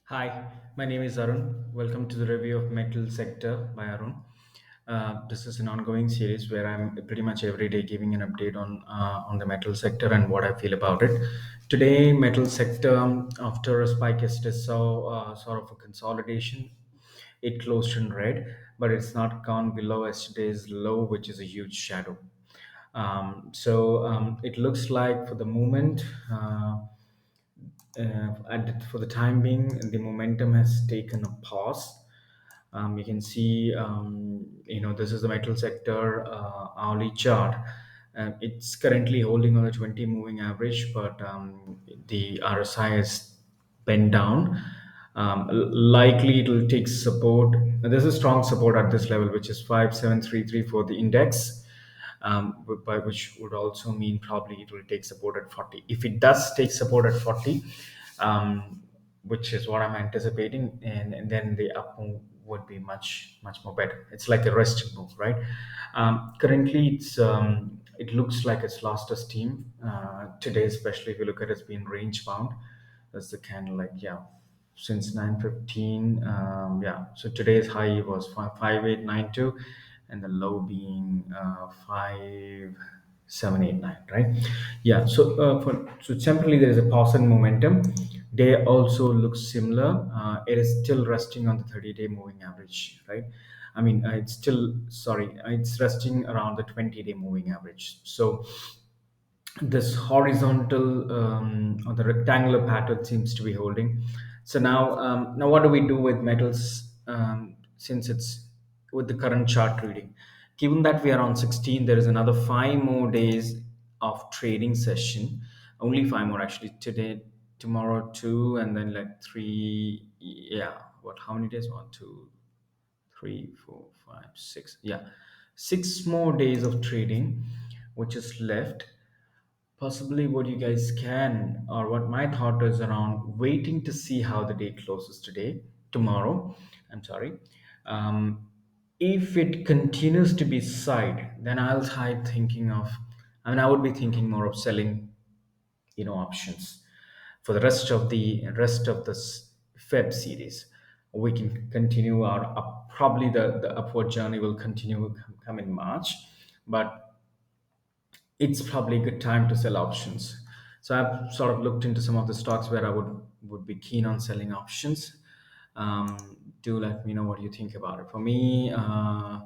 Hi, my name is Arun. Welcome to the review of metal sector by Arun. This is an ongoing series where I'm pretty much every day giving an update on the metal sector and what I feel about it. Today, metal sector after a spike yesterday saw sort of a consolidation. It closed in red, but it's not gone below yesterday's low, which is a huge shadow. It looks like for the moment. For the time being, the momentum has taken a pause. You can see, this is the metal sector hourly chart. It's currently holding on a 20 moving average, but the RSI is bent down. Likely it will take support. There's a strong support at this level, which is 5733 for the index, by which would also mean probably it will take support at 40. If it does take support at 40, which is what I'm anticipating, and then the up move would be much more better. It's like a resting move, right? Currently, it looks like it's lost a steam today, especially if you look at it's been range bound. That's the candle, like yeah, since 9:15. Yeah, so today's high was 5892, and the low being 5789, right? Yeah, so temporarily there is a pause in momentum. Day also looks similar. It is still resting on the 30-day moving average, right? I mean, it's still, sorry, it's resting around the 20-day moving average. So this horizontal or the rectangular pattern seems to be holding. So now what do we do with metals, since it's with the current chart reading? Given that we are on 16, there is another 5 more days of trading session. Only 5 more actually. Today, tomorrow, two, and then like three. Yeah, what? How many days? One, two, three, four, five, six. Yeah, 6 more days of trading, which is left. Possibly what you guys can, or what my thought is around waiting to see how the day closes today, tomorrow. I'm sorry. Um, if it continues to be side, then I'll try thinking of, I mean, I would be thinking more of selling, options for the rest of this Feb series. We can continue our probably the upward journey will continue come in March, but it's probably a good time to sell options. So I've sort of looked into some of the stocks where I would be keen on selling options. Do let me know what you think about it. For me, I'm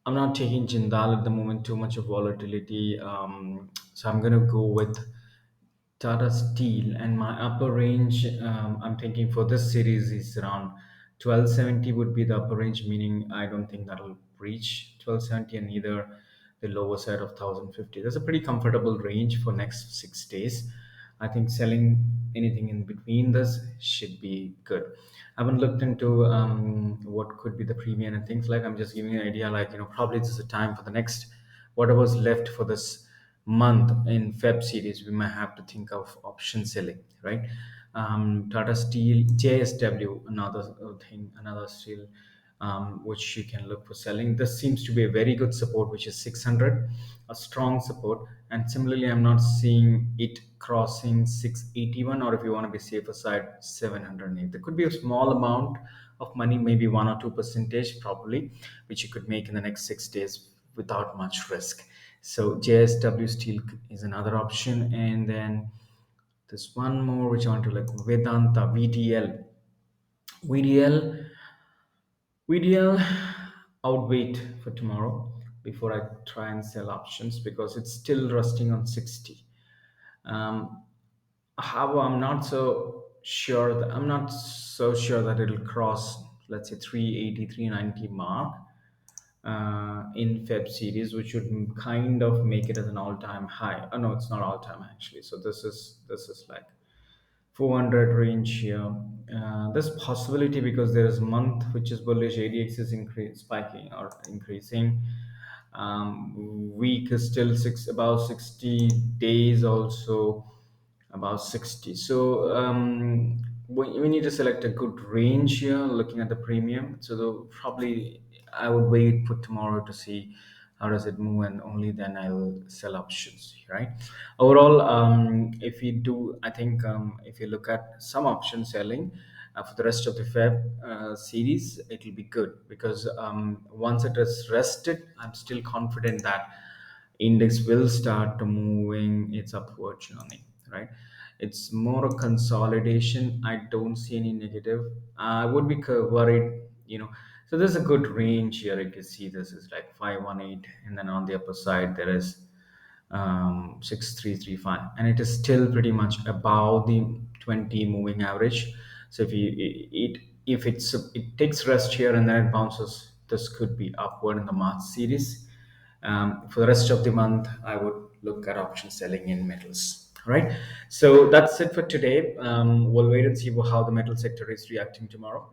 not taking Jindal at the moment. Too much of volatility. So I'm gonna go with Tata Steel, and my upper range, I'm thinking for this series is around 1270 would be the upper range, meaning I don't think that'll reach 1270, and neither the lower side of 1050. That's a pretty comfortable range for next 6 days. I think selling anything in between this should be good. I haven't looked into what could be the premium and things like. I'm just giving you an idea, like probably this is a time for the next whatever's left for this month in Feb series. We might have to think of option selling, right? Tata Steel, JSW, another thing, another steel, which you can look for selling. This seems to be a very good support, which is 600, a strong support. And similarly, I'm not seeing it crossing 681, or if you want to be safer side, 708. There could be a small amount of money, maybe 1 or 2 percentage, probably, which you could make in the next 6 days without much risk. So JSW Steel is another option, and then there's one more which I want to like Vedanta VDL. VDL VDL, I would wait for tomorrow before I try and sell options because it's still resting on 60. Um, However, I'm not so sure that it'll cross, let's say, 380, 390 mark in Feb series, which would kind of make it as an all-time high. Oh no, it's not all-time actually. So this is like 400 range here. There's possibility because there is a month which is bullish. ADX is spiking or increasing. Week is still about 60 days also about 60. So we need to select a good range here, looking at the premium. So probably I would wait for tomorrow to see how does it move, and only then I'll sell options, right? Overall, if you do, I think if you look at some option selling, For the rest of the Feb series, it will be good because once it has rested, I'm still confident that index will start moving its upward journey, right? It's more a consolidation. I don't see any negative. I would be worried, so there's a good range here. You can see this is like 518, and then on the upper side there is 6335, and it is still pretty much above the 20 moving average. So if it takes rest here and then it bounces, this could be upward in the March series. For the rest of the month, I would look at option selling in metals. All right. So that's it for today. We'll wait and see how the metal sector is reacting tomorrow.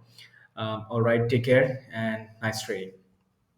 All right. Take care and nice trade.